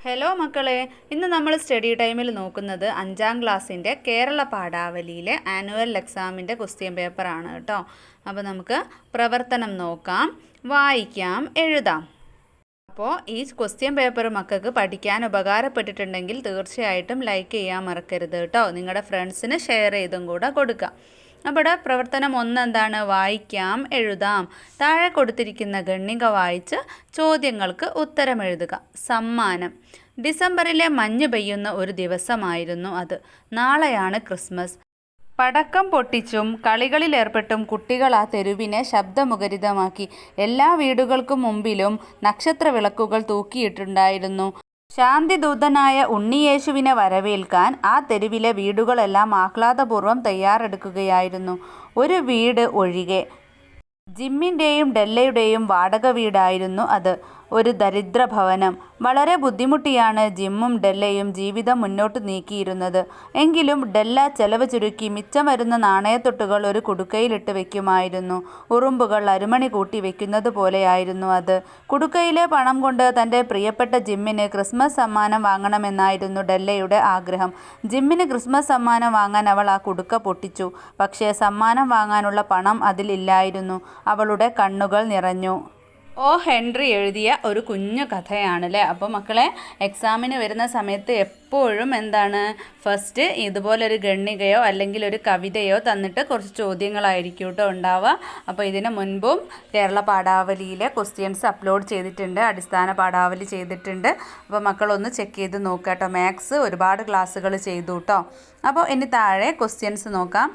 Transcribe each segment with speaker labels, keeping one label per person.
Speaker 1: Hello മക്കളെ, ഇന്ന് നമ്മൾ സ്റ്റഡി ടൈമിൽ നോക്കുന്നത് 5ാം ക്ലാസ്സിൻ്റെ കേരള പാഠാവലിയിലെ ആനുവൽ എക്സാമിൻ്റെ ക്വസ്റ്റ്യൻ പേപ്പറാണ് കേട്ടോ. അപ്പോൾ നമുക്ക് പ്രവർത്തനം നോക്കാം, വായിക്കാം, എഴുതാം. അപ്പോൾ ഈ ക്വസ്റ്റ്യൻ പേപ്പർ മക്കൾക്ക് പഠിക്കാൻ ഉപകാരപ്പെട്ടിട്ടുണ്ടെങ്കിൽ തീർച്ചയായിട്ടും ലൈക്ക് ചെയ്യാൻ മറക്കരുത് കേട്ടോ. നിങ്ങളുടെ ഫ്രണ്ട്സിന് ഷെയർ ചെയ്തും കൂടെ കൊടുക്കാം. അപ്പോൾ പ്രവർത്തനം 1 എന്താണ്? വായിക്കാം, എഴുതാം. താഴെ കൊടുത്തിരിക്കുന്ന ഖണ്ഡിക വായിച്ച് ചോദ്യങ്ങൾക്ക് ഉത്തരം എഴുതുക. സമ്മാനം. ഡിസംബറിലെ മഞ്ഞ് പെയ്യുന്ന ഒരു ദിവസമായിരുന്നു അത്. നാളെയാണ് ക്രിസ്മസ്. പടക്കം പൊട്ടിച്ചും കളികളിലേർപ്പെട്ടും കുട്ടികൾ ആ തെരുവിനെ ശബ്ദമുഖരിതമാക്കി. എല്ലാ വീടുകൾക്കും മുമ്പിലും നക്ഷത്രവിളക്കുകൾ തൂക്കിയിട്ടുണ്ടായിരുന്നു. ശാന്തിദൂതനായ ഉണ്ണിയേശുവിനെ വരവേൽക്കാൻ ആ തെരുവിലെ വീടുകളെല്ലാം ആഹ്ലാദപൂർവ്വം തയ്യാറെടുക്കുകയായിരുന്നു. ഒരു വീട് ഒഴികെ. ജിമ്മിൻ്റെയും ഡെല്ലയുടെയും വാടക വീടായിരുന്നു അത്. ഒരു ദരിദ്ര ഭവനം. വളരെ ബുദ്ധിമുട്ടിയാണ് ജിമ്മും ഡെല്ലയും ജീവിതം മുന്നോട്ട് നീക്കിയിരുന്നത്. എങ്കിലും ഡെല്ല ചെലവ് ചുരുക്കി മിച്ചം വരുന്ന നാണയത്തൊട്ടുകൾ ഒരു കുടുക്കയിലിട്ട് വെക്കുമായിരുന്നു. ഉറുമ്പുകൾ അരുമണി കൂട്ടി വെക്കുന്നത് പോലെയായിരുന്നു അത്. കുടുക്കയിലെ പണം കൊണ്ട് തൻ്റെ പ്രിയപ്പെട്ട ജിമ്മിന് ക്രിസ്മസ് സമ്മാനം വാങ്ങണമെന്നായിരുന്നു ഡെല്ലയുടെ ആഗ്രഹം. ജിമ്മിന് ക്രിസ്മസ് സമ്മാനം വാങ്ങാൻ അവൾ ആ കുടുക്ക പൊട്ടിച്ചു. പക്ഷേ സമ്മാനം വാങ്ങാനുള്ള പണം അതിലില്ലായിരുന്നു. അവളുടെ കണ്ണുകൾ നിറഞ്ഞു. ഓ ഹെൻറി എഴുതിയ ഒരു കുഞ്ഞു കഥയാണല്ലേ. അപ്പോൾ മക്കളെ, എക്സാമിന് വരുന്ന സമയത്ത് എപ്പോഴും എന്താണ് ഫസ്റ്റ് ഇതുപോലൊരു ഖണ്ഡികയോ അല്ലെങ്കിൽ ഒരു കവിതയോ തന്നിട്ട് കുറച്ച് ചോദ്യങ്ങളായിരിക്കും കേട്ടോ ഉണ്ടാവുക. അപ്പോൾ ഇതിന് മുൻപും കേരള പാഠാവലിയിലെ ക്വസ്റ്റ്യൻസ് അപ്ലോഡ് ചെയ്തിട്ടുണ്ട്, അടിസ്ഥാന പാഠാവലി ചെയ്തിട്ടുണ്ട്. അപ്പോൾ മക്കളൊന്ന് ചെക്ക് ചെയ്ത് നോക്കുക കേട്ടോ. മാത്സ് ഒരുപാട് ക്ലാസ്സുകൾ ചെയ്തു കേട്ടോ. അപ്പോൾ ഇനി താഴെ ക്വസ്റ്റ്യൻസ് നോക്കാം.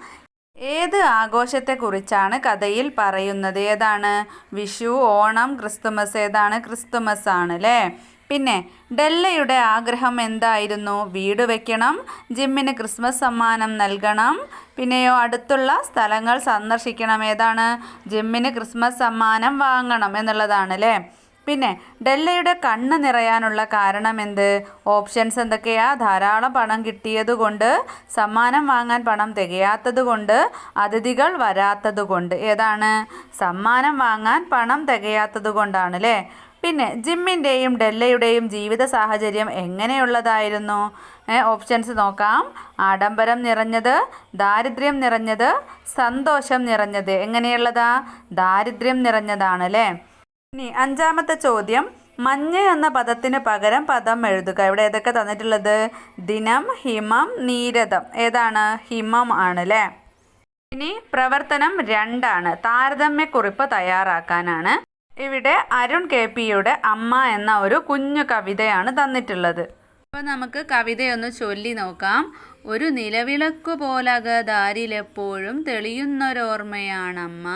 Speaker 1: ഏത് ആഘോഷത്തെക്കുറിച്ചാണ് കഥയിൽ പറയുന്നത്? ഏതാണ്? വിഷു, ഓണം, ക്രിസ്തുമസ്. ഏതാണ്? ക്രിസ്തുമസ് ആണ് അല്ലേ. പിന്നെ ഡെല്ലയുടെ ആഗ്രഹം എന്തായിരുന്നു? വീട് വെക്കണം, ജിമ്മിന് ക്രിസ്മസ് സമ്മാനം നൽകണം, പിന്നെയോ അടുത്തുള്ള സ്ഥലങ്ങൾ സന്ദർശിക്കണം. ഏതാണ്? ജിമ്മിന് ക്രിസ്മസ് സമ്മാനം വാങ്ങണം എന്നുള്ളതാണ് അല്ലേ. പിന്നെ ഡെല്ലയുടെ കണ്ണ് നിറയാനുള്ള കാരണം എന്ത്? ഓപ്ഷൻസ് എന്തൊക്കെയാ? ധാരാളം പണം കിട്ടിയതുകൊണ്ട്, സമ്മാനം വാങ്ങാൻ പണം തികയാത്തത് കൊണ്ട്, അതിഥികൾ വരാത്തത് കൊണ്ട്. ഏതാണ്? സമ്മാനം വാങ്ങാൻ പണം തികയാത്തത് കൊണ്ടാണ് അല്ലേ. പിന്നെ ജിമ്മിൻ്റെയും ഡെല്ലയുടെയും ജീവിത സാഹചര്യം എങ്ങനെയുള്ളതായിരുന്നു? ഓപ്ഷൻസ് നോക്കാം. ആഡംബരം നിറഞ്ഞത്, ദാരിദ്ര്യം നിറഞ്ഞത്, സന്തോഷം നിറഞ്ഞത്. എങ്ങനെയുള്ളതാ? ദാരിദ്ര്യം നിറഞ്ഞതാണ് അല്ലേ. ഇനി 5ാമത്തെ ചോദ്യം, മഞ്ഞ് എന്ന പദത്തിന് പകരം പദം എഴുതുക. ഇവിടെ ഏതൊക്കെ തന്നിട്ടുള്ളത്? ദിനം, ഹിമം, നീരദം. ഏതാണ്? ഹിമം ആണ് അല്ലേ. ഇനി പ്രവർത്തനം 2 ആണ്. താരതമ്യക്കുറിപ്പ് തയ്യാറാക്കാനാണ്. ഇവിടെ അരുൺ KP-യുടെ അമ്മ എന്ന ഒരു കുഞ്ഞു കവിതയാണ് തന്നിട്ടുള്ളത്. അപ്പോൾ നമുക്ക് കവിതയൊന്ന് ചൊല്ലി നോക്കാം. ഒരു നിലവിളക്കു പോലകതാരിലെപ്പോഴും തെളിയുന്നൊരോർമ്മയാണമ്മ.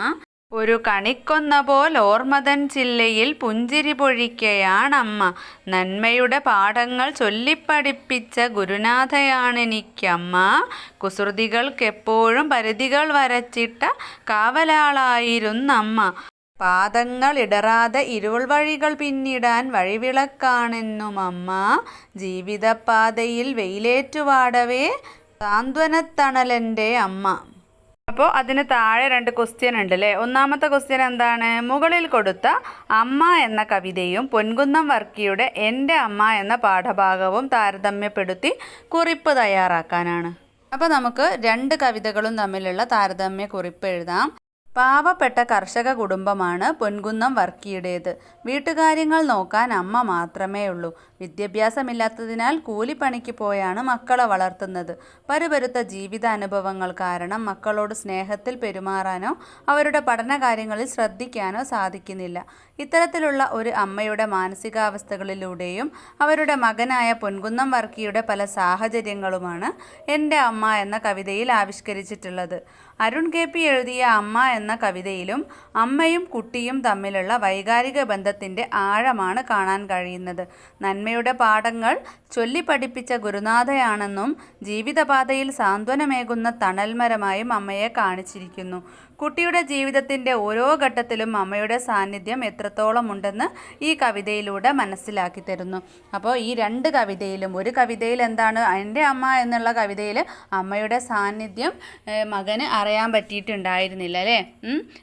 Speaker 1: ഒരു കണിക്കൊന്ന പോൽ ഓർമ്മതൻ ചില്ലയിൽ പുഞ്ചിരി പൊഴിക്കയാണമ്മ. നന്മയുടെ പാഠങ്ങൾ ചൊല്ലിപ്പഠിപ്പിച്ച ഗുരുനാഥയാണെനിക്കമ്മ. കുസൃതികൾക്കെപ്പോഴും പരിധികൾ വരച്ചിട്ട കാവലാളായിരുന്നമ്മ. പാദങ്ങൾ ഇടറാതെ ഇരുൾ വഴികൾ പിന്നിടാൻ വഴിവിളക്കാണെന്നുമമ്മ. ജീവിതപാതയിൽ വെയിലേറ്റുവാടവേ സാന്ത്വനത്തണലെൻ്റെ അമ്മ. അപ്പോൾ അതിന് താഴെ 2 ക്വസ്റ്റ്യൻ ഉണ്ട് അല്ലേ. 1ാമത്തെ ക്വസ്റ്റ്യൻ എന്താണ്? മുകളിൽ കൊടുത്ത അമ്മ എന്ന കവിതയും പൊൻകുന്നം വർക്കിയുടെ എൻ്റെ അമ്മ എന്ന പാഠഭാഗവും താരതമ്യപ്പെടുത്തി കുറിപ്പ് തയ്യാറാക്കാനാണ്. അപ്പോൾ നമുക്ക് 2 കവിതകളും തമ്മിലുള്ള താരതമ്യ കുറിപ്പ് എഴുതാം. പാവപ്പെട്ട കർഷക കുടുംബമാണ് പൊൻകുന്നം വർക്കിയുടേത്. വീട്ടുകാര്യങ്ങൾ നോക്കാൻ അമ്മ മാത്രമേ ഉള്ളൂ. വിദ്യാഭ്യാസമില്ലാത്തതിനാൽ കൂലിപ്പണിക്ക് പോയാണ് മക്കളെ വളർത്തുന്നത്. പരുപരുത്ത ജീവിതാനുഭവങ്ങൾ കാരണം മക്കളോട് സ്നേഹത്തിൽ പെരുമാറാനോ അവരുടെ പഠനകാര്യങ്ങളിൽ ശ്രദ്ധിക്കാനോ സാധിക്കുന്നില്ല. ഇത്തരത്തിലുള്ള ഒരു അമ്മയുടെ മാനസികാവസ്ഥകളിലൂടെയും അവരുടെ മകനായ പൊൻകുന്നം വർക്കിയുടെ പല സാഹചര്യങ്ങളുമാണ് എൻ്റെ അമ്മ എന്ന കവിതയിൽ ആവിഷ്കരിച്ചിട്ടുള്ളത്. അരുൺ KP എഴുതിയ അമ്മ എന്ന കവിതയിലും അമ്മയും കുട്ടിയും തമ്മിലുള്ള വൈകാരിക ബന്ധത്തിൻ്റെ ആഴമാണ് കാണാൻ കഴിയുന്നത്. നന്മയുടെ പാഠങ്ങൾ ചൊല്ലിപ്പഠിപ്പിച്ച ഗുരുനാഥയാണെന്നും ജീവിതപാതയിൽ സാന്ത്വനമേകുന്ന തണൽമരമായും അമ്മയെ കാണിച്ചിരിക്കുന്നു. കുട്ടിയുടെ ജീവിതത്തിൻ്റെ ഓരോ ഘട്ടത്തിലും അമ്മയുടെ സാന്നിധ്യം എത്രത്തോളം ഉണ്ടെന്ന് ഈ കവിതയിലൂടെ മനസ്സിലാക്കി തരുന്നു. അപ്പോൾ ഈ രണ്ട് കവിതയിലും, ഒരു കവിതയിൽ എന്താണ് എൻ്റെ അമ്മ എന്നുള്ള കവിതയിൽ അമ്മയുടെ സാന്നിധ്യം മകന് അറിയാൻ പറ്റിയിട്ടുണ്ടായിരുന്നില്ല അല്ലേ.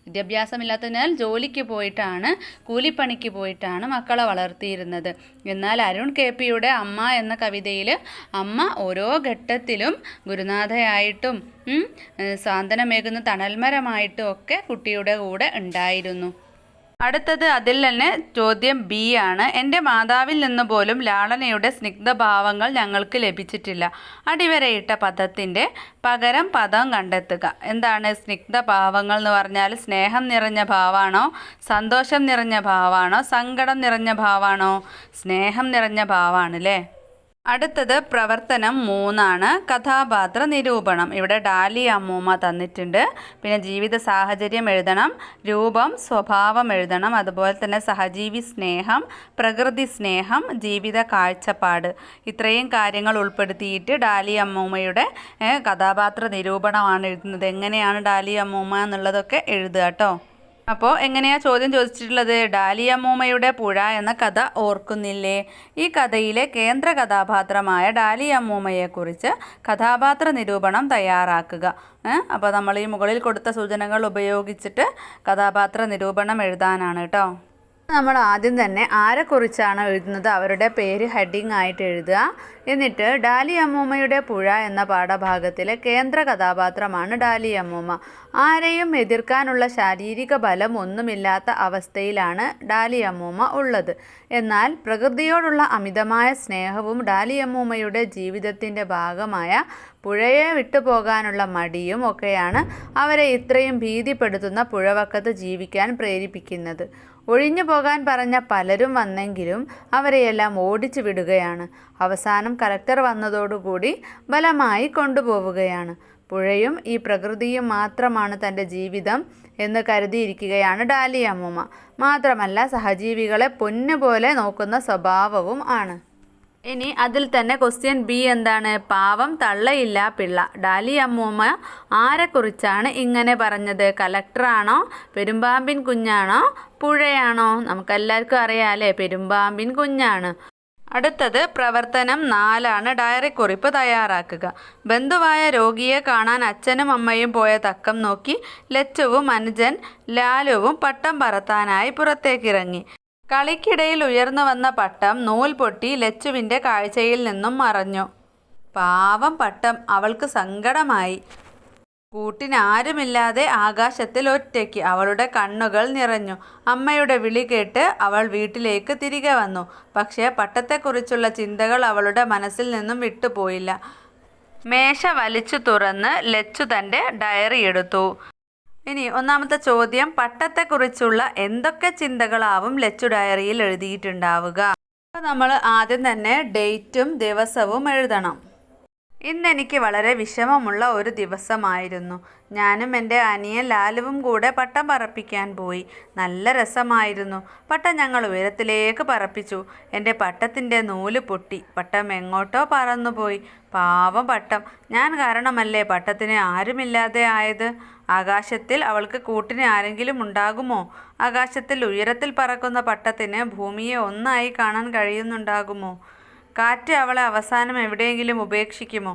Speaker 1: വിദ്യാഭ്യാസമില്ലാത്തതിനാൽ ജോലിക്ക് പോയിട്ടാണ്, കൂലിപ്പണിക്ക് പോയിട്ടാണ് മക്കളെ വളർത്തിയിരുന്നത്. എന്നാൽ അരുൺ കെ പിയുടെ അമ്മ എന്ന കവിതയിൽ അമ്മ ഓരോ ഘട്ടത്തിലും ഗുരുനാഥയായിട്ടും സാന്ത്വനമേകുന്ന തണൽമരമായിട്ടും ഒക്കെ കുട്ടിയുടെ കൂടെ ഉണ്ടായിരുന്നു. അടുത്തത് അതിൽ തന്നെ ചോദ്യം ബി ആണ്. എൻ്റെ മാതാവിൽ നിന്ന് പോലും ലാളനയുടെ സ്നിഗ്ധഭാവങ്ങൾ ഞങ്ങൾക്ക് ലഭിച്ചിട്ടില്ല. അടിവരയിട്ട പദത്തിൻ്റെ പകരം പദം കണ്ടെത്തുക. എന്താണ് സ്നിഗ്ധഭാവങ്ങൾ എന്ന് പറഞ്ഞാൽ? സ്നേഹം നിറഞ്ഞ ഭാവമാണോ, സന്തോഷം നിറഞ്ഞ ഭാവമാണോ, സങ്കടം നിറഞ്ഞ ഭാവമാണോ? സ്നേഹം നിറഞ്ഞ ഭാവമാണ് അല്ലേ. അടുത്തത് പ്രവർത്തനം 3 കഥാപാത്ര നിരൂപണം. ഇവിടെ ഡാലി അമ്മൂമ്മ തന്നിട്ടുണ്ട്. പിന്നെ ജീവിത സാഹചര്യം എഴുതണം, രൂപം സ്വഭാവം എഴുതണം, അതുപോലെ തന്നെ സഹജീവി സ്നേഹം, പ്രകൃതി സ്നേഹം, ജീവിത കാഴ്ചപ്പാട്. ഇത്രയും കാര്യങ്ങൾ ഉൾപ്പെടുത്തിയിട്ട് ഡാലി അമ്മൂമ്മയുടെ കഥാപാത്ര നിരൂപണമാണ് എഴുതുന്നത്. എങ്ങനെയാണ് ഡാലി അമ്മൂമ്മ എന്നുള്ളതൊക്കെ എഴുതുക കേട്ടോ. അപ്പോൾ എങ്ങനെയാണ് ചോദ്യം ചോദിച്ചിട്ടുള്ളത്? ഡാലി അമ്മൂമ്മയുടെ പുഴ എന്ന കഥ ഓർക്കുന്നില്ലേ? ഈ കഥയിലെ കേന്ദ്ര കഥാപാത്രമായ ഡാലി അമ്മൂമ്മയെക്കുറിച്ച് കഥാപാത്ര നിരൂപണം തയ്യാറാക്കുക. അപ്പോൾ നമ്മൾ ഈ മുകളിൽ കൊടുത്ത സൂചനകൾ ഉപയോഗിച്ചിട്ട് കഥാപാത്ര നിരൂപണം എഴുതാനാണ് കേട്ടോ. നമ്മൾ ആദ്യം തന്നെ ആരെക്കുറിച്ചാണ് എഴുതുന്നത് അവരുടെ പേര് ഹെഡിങ് ആയിട്ട് എഴുതുക. എന്നിട്ട് ഡാലി അമ്മൂമ്മയുടെ പുഴ എന്ന പാഠഭാഗത്തിലെ കേന്ദ്ര കഥാപാത്രമാണ് ഡാലി അമ്മൂമ്മ. ആരെയും എതിർക്കാനുള്ള ശാരീരിക ബലം ഒന്നുമില്ലാത്ത അവസ്ഥയിലാണ് ഡാലി അമ്മൂമ്മ ഉള്ളത്. എന്നാൽ പ്രകൃതിയോടുള്ള അമിതമായ സ്നേഹവും ഡാലി അമ്മൂമ്മയുടെ ജീവിതത്തിൻ്റെ ഭാഗമായ പുഴയെ വിട്ടുപോകാനുള്ള മടിയും ഒക്കെയാണ് അവരെ ഇത്രയും ഭീതിപ്പെടുത്തുന്ന പുഴവക്കത്ത് ജീവിക്കാൻ പ്രേരിപ്പിക്കുന്നത്. ഒഴിഞ്ഞു പോകാൻ പറഞ്ഞ പലരും വന്നെങ്കിലും അവരെയെല്ലാം ഓടിച്ചു വിടുകയാണ്. അവസാനം കലക്ടർ വന്നതോടുകൂടി ബലമായി കൊണ്ടുപോവുകയാണ്. പുഴയും ഈ പ്രകൃതിയും മാത്രമാണ് തൻ്റെ ജീവിതം എന്ന് കരുതിയിരിക്കുകയാണ് ഡാലി അമ്മൂമ്മ. മാത്രമല്ല സഹജീവികളെ പൊന്നുപോലെ നോക്കുന്ന സ്വഭാവവും ആണ്. ഇനി അതിൽ തന്നെ ക്വസ്റ്റ്യൻ ബി എന്താണ്? പാവം തള്ളയില്ല പിള്ള. ഡാലി അമ്മൂമ്മ ആരെക്കുറിച്ചാണ് ഇങ്ങനെ പറഞ്ഞത്? കലക്ടറാണോ, പെരുമ്പാമ്പിൻ കുഞ്ഞാണോ, പുഴയാണോ? നമുക്കെല്ലാവർക്കും അറിയാമല്ലേ, പെരുമ്പാമ്പിൻ കുഞ്ഞാണ്. അടുത്തത് പ്രവർത്തനം 4 ഡയറി കുറിപ്പ് തയ്യാറാക്കുക. ബന്ധുവായ രോഗിയെ കാണാൻ അച്ഛനും അമ്മയും പോയ തക്കം നോക്കി ലച്ചുവും അനുജൻ ലാലുവും പട്ടം പറത്താനായി പുറത്തേക്കിറങ്ങി. കളിക്കിടയിൽ ഉയർന്നു വന്ന പട്ടം നൂൽ പൊട്ടി ലച്ചുവിൻ്റെ കാഴ്ചയിൽ നിന്നും മറഞ്ഞു. പാവം പട്ടം, അവൾക്ക് സങ്കടമായി. കൂട്ടിനാരുമില്ലാതെ ആകാശത്തിൽ ഒറ്റയ്ക്ക്. അവളുടെ കണ്ണുകൾ നിറഞ്ഞു. അമ്മയുടെ വിളി കേട്ട് അവൾ വീട്ടിലേക്ക് തിരികെ വന്നു. പക്ഷേ പട്ടത്തെക്കുറിച്ചുള്ള ചിന്തകൾ അവളുടെ മനസ്സിൽ നിന്നും വിട്ടുപോയില്ല. മേശ വലിച്ചു തുറന്ന് ലച്ചു തൻ്റെ ഡയറി എടുത്തു. ഇനി ഒന്നാമത്തെ ചോദ്യം, പട്ടത്തെക്കുറിച്ചുള്ള എന്തൊക്കെ ചിന്തകളാവും ലച്ചു ഡയറിയിൽ എഴുതിയിട്ടുണ്ടാവുക? അപ്പോൾ നമ്മൾ ആദ്യം തന്നെ ഡേറ്റും ദിവസവും എഴുതണം. ഇന്നെനിക്ക് വളരെ വിഷമമുള്ള ഒരു ദിവസമായിരുന്നു. ഞാനും എൻ്റെ അനിയൻ ലാലുവും കൂടെ പട്ടം പറപ്പിക്കാൻ പോയി. നല്ല രസമായിരുന്നു. പട്ടം ഞങ്ങൾ ഉയരത്തിലേക്ക് പറപ്പിച്ചു. എൻ്റെ പട്ടത്തിൻ്റെ നൂല് പൊട്ടി. പട്ടം എങ്ങോട്ടോ പറന്നുപോയി. പാവം പട്ടം. ഞാൻ കാരണമല്ലേ പട്ടത്തിന് ആരുമില്ലാതെ ആയത്? ആകാശത്തിൽ അവൾക്ക് കൂട്ടിന് ആരെങ്കിലും ഉണ്ടാകുമോ? ആകാശത്തിൽ ഉയരത്തിൽ പറക്കുന്ന പട്ടത്തിന് ഭൂമിയെ ഒന്നായി കാണാൻ കഴിയുന്നുണ്ടാകുമോ? കാറ്റ് അവളെ അവസാനം എവിടെയെങ്കിലും ഉപേക്ഷിക്കുമോ?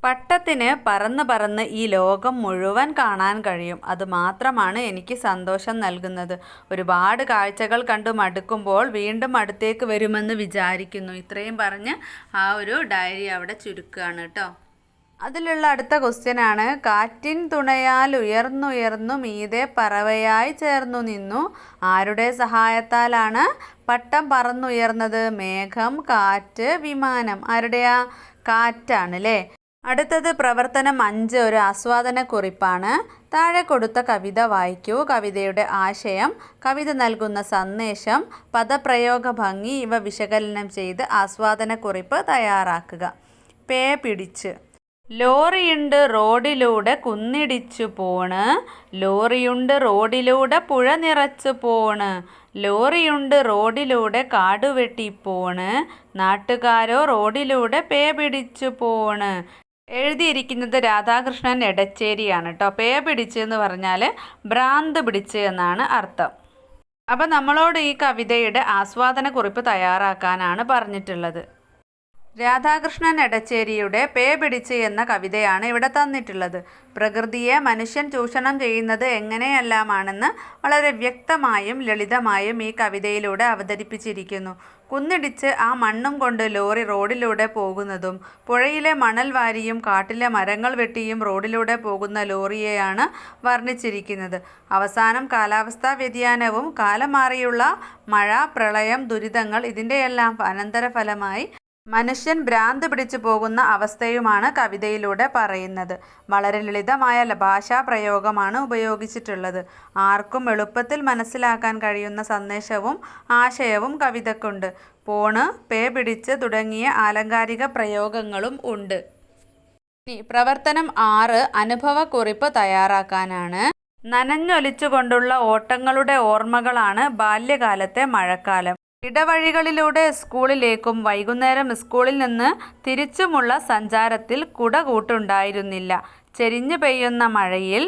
Speaker 1: പട്ടത്തിന് പറന്ന് പറന്ന് ഈ ലോകം മുഴുവൻ കാണാൻ കഴിയും. അതുമാത്രമാണ് എനിക്ക് സന്തോഷം നൽകുന്നത്. ഒരുപാട് കാഴ്ചകൾ കണ്ടു മടുക്കുമ്പോൾ വീണ്ടും അടുത്തേക്ക് വരുമെന്ന് വിചാരിക്കുന്നു. ഇത്രയും പറഞ്ഞ് ആ ഒരു ഡയറി അവിടെ ചുരുക്കുകയാണ് കേട്ടോ. അതിലുള്ള അടുത്ത ക്വസ്റ്റ്യനാണ്, കാറ്റിൻ തുണയാൽ ഉയർന്നുയർന്നു മീതെ പറവയായി ചേർന്നു നിന്നു. ആരുടെ സഹായത്താലാണ് പട്ടം പറന്നുയർന്നത്? മേഘം, കാറ്റ്, വിമാനം. ആരുടെയാ? കാറ്റാണ് അല്ലേ. അടുത്തത് പ്രവർത്തനം 5 ഒരു ആസ്വാദന കുറിപ്പാണ്. താഴെ കൊടുത്ത കവിത വായിക്കൂ. കവിതയുടെ ആശയം, കവിത നൽകുന്ന സന്ദേശം, പദപ്രയോഗ ഭംഗി ഇവ വിശകലനം ചെയ്ത് ആസ്വാദന കുറിപ്പ് തയ്യാറാക്കുക. പേ പിടിച്ച്. ലോറിയുണ്ട് റോഡിലൂടെ കുന്നിടിച്ചു പോണ്. ലോറിയുണ്ട് റോഡിലൂടെ പുഴ നിറച്ചു പോണ്. ലോറിയുണ്ട് റോഡിലൂടെ കാടുവെട്ടി പോണ്. നാട്ടുകാരോ റോഡിലൂടെ പേ പിടിച്ചു പോണ്. എഴുതിയിരിക്കുന്നത് രാധാകൃഷ്ണൻ എടച്ചേരിയാണ് കേട്ടോ. പേ പിടിച്ച് എന്ന് പറഞ്ഞാൽ ഭ്രാന്ത് പിടിച്ച് എന്നാണ് അർത്ഥം. അപ്പം നമ്മളോട് ഈ കവിതയുടെ ആസ്വാദനക്കുറിപ്പ് തയ്യാറാക്കാനാണ് പറഞ്ഞിട്ടുള്ളത്. രാധാകൃഷ്ണൻ എടച്ചേരിയുടെ പേ പിടിച്ച് എന്ന കവിതയാണ് ഇവിടെ തന്നിട്ടുള്ളത്. പ്രകൃതിയെ മനുഷ്യൻ ചൂഷണം ചെയ്യുന്നത് എങ്ങനെയെല്ലാമാണെന്ന് വളരെ വ്യക്തമായും ലളിതമായും ഈ കവിതയിലൂടെ അവതരിപ്പിച്ചിരിക്കുന്നു. കുന്നിടിച്ച് ആ മണ്ണും കൊണ്ട് ലോറി റോഡിലൂടെ പോകുന്നതും പുഴയിലെ മണൽ വാരിയും കാട്ടിലെ മരങ്ങൾ വെട്ടിയും റോഡിലൂടെ പോകുന്ന ലോറിയെയാണ് വർണ്ണിച്ചിരിക്കുന്നത്. അവസാനം കാലാവസ്ഥാ വ്യതിയാനവും കാലം മാറിയുള്ള മഴ, പ്രളയം, ദുരിതങ്ങൾ ഇതിൻ്റെയെല്ലാം അനന്തരഫലമായി മനുഷ്യൻ ഭ്രാന്ത് പിടിച്ചു പോകുന്ന അവസ്ഥയുമാണ് കവിതയിലൂടെ പറയുന്നത്. വളരെ ലളിതമായ ഭാഷാപ്രയോഗമാണ് ഉപയോഗിച്ചിട്ടുള്ളത്. ആർക്കും എളുപ്പത്തിൽ മനസ്സിലാക്കാൻ കഴിയുന്ന സന്ദേശവും ആശയവും കവിതയ്ക്കുണ്ട്. പോണ്, പേ പിടിച്ച് തുടങ്ങിയ ആലങ്കാരിക പ്രയോഗങ്ങളും ഉണ്ട്. ഇനി പ്രവർത്തനം 6 അനുഭവക്കുറിപ്പ് തയ്യാറാക്കാനാണ്. നനഞ്ഞൊലിച്ചുകൊണ്ടുള്ള ഓട്ടങ്ങളുടെ ഓർമ്മകളാണ് ബാല്യകാലത്തെ മഴക്കാലം. ഇടവഴികളിലൂടെ സ്കൂളിലേക്കും വൈകുന്നേരം സ്കൂളിൽ നിന്ന് തിരിച്ചുമുള്ള സഞ്ചാരത്തിൽ കുട കൂട്ടുണ്ടായിരുന്നില്ല. ചെരിഞ്ഞു പെയ്യുന്ന മഴയിൽ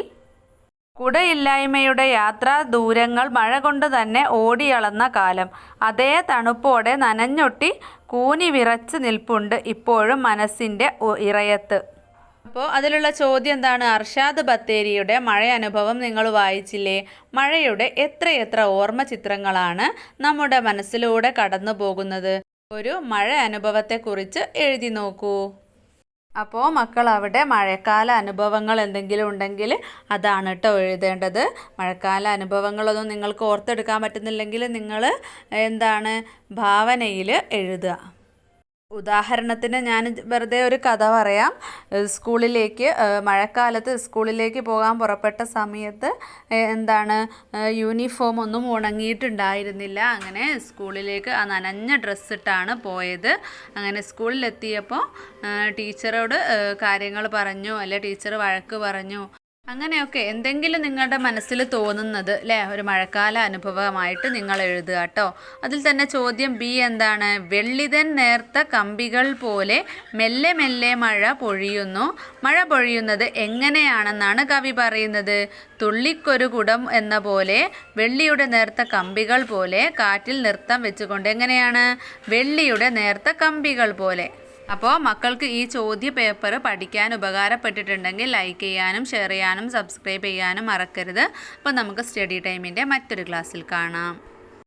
Speaker 1: കുടയില്ലായ്മയുടെ യാത്രാ ദൂരങ്ങൾ മഴ കൊണ്ട് തന്നെ ഓടിയളന്ന കാലം. അതേ തണുപ്പോടെ നനഞ്ഞൊട്ടി കൂനി വിറച്ച് നിൽപ്പുണ്ട് ഇപ്പോഴും മനസ്സിൻ്റെ ഇറയത്ത്. അപ്പോൾ അതിലുള്ള ചോദ്യം എന്താണ്? അർഷാദ് ബത്തേരിയുടെ മഴ അനുഭവം നിങ്ങൾ വായിച്ചില്ലേ? മഴയുടെ എത്രയെത്ര ഓർമ്മ ചിത്രങ്ങളാണ് നമ്മുടെ മനസ്സിലൂടെ കടന്നു പോകുന്നത്. ഒരു മഴ അനുഭവത്തെക്കുറിച്ച് എഴുതി നോക്കൂ. അപ്പോൾ മക്കൾ അവിടെ മഴക്കാല അനുഭവങ്ങൾ എന്തെങ്കിലും ഉണ്ടെങ്കിൽ അതാണ് കേട്ടോ എഴുതേണ്ടത്. മഴക്കാല അനുഭവങ്ങളൊന്നും നിങ്ങൾക്ക് ഓർത്തെടുക്കാൻ പറ്റുന്നില്ലെങ്കിൽ നിങ്ങൾ ഭാവനയിൽ എഴുതുക. ഉദാഹരണത്തിന് ഞാൻ വെറുതെ ഒരു കഥ പറയാം. മഴക്കാലത്ത് സ്കൂളിലേക്ക് പോകാൻ പുറപ്പെട്ട സമയത്ത് യൂണിഫോം ഒന്നും ഉണങ്ങിയിട്ടുണ്ടായിരുന്നില്ല. അങ്ങനെ സ്കൂളിലേക്ക് ആ നനഞ്ഞ ഡ്രസ്സിട്ടാണ് പോയത്. അങ്ങനെ സ്കൂളിലെത്തിയപ്പോൾ ടീച്ചറോട് കാര്യങ്ങൾ പറഞ്ഞു, അല്ലെ ടീച്ചർ വഴക്ക് പറഞ്ഞു. അങ്ങനെയൊക്കെ എന്തെങ്കിലും നിങ്ങളുടെ മനസ്സിൽ തോന്നുന്നത് ഒരു മഴക്കാല അനുഭവമായിട്ട് നിങ്ങൾ എഴുതുക കേട്ടോ. അതിൽ തന്നെ ചോദ്യം ബി എന്താണ്? വെള്ളിതൻ നേർത്ത കമ്പികൾ പോലെ മെല്ലെ മെല്ലെ മഴ പൊഴിയുന്നു. മഴ പൊഴിയുന്നത് എങ്ങനെയാണെന്നാണ് കവി പറയുന്നത്. തുള്ളിക്കൊരു കുടം എന്ന പോലെ വെള്ളിയുടെ നേർത്ത കമ്പികൾ പോലെ കാറ്റിൽ നൃത്തം വെച്ചുകൊണ്ട്. എങ്ങനെയാണ്? വെള്ളിയുടെ നേർത്ത കമ്പികൾ പോലെ. അപ്പോൾ മക്കൾക്ക് ഈ ചോദ്യ പേപ്പർ പഠിക്കാൻ ഉപകാരപ്പെട്ടിട്ടുണ്ടെങ്കിൽ ലൈക്ക് ചെയ്യാനും ഷെയർ ചെയ്യാനും സബ്സ്ക്രൈബ് ചെയ്യാനും മറക്കരുത്. അപ്പോൾ നമുക്ക് സ്റ്റഡി ടൈമിൻ്റെ മറ്റൊരു ക്ലാസ്സിൽ കാണാം.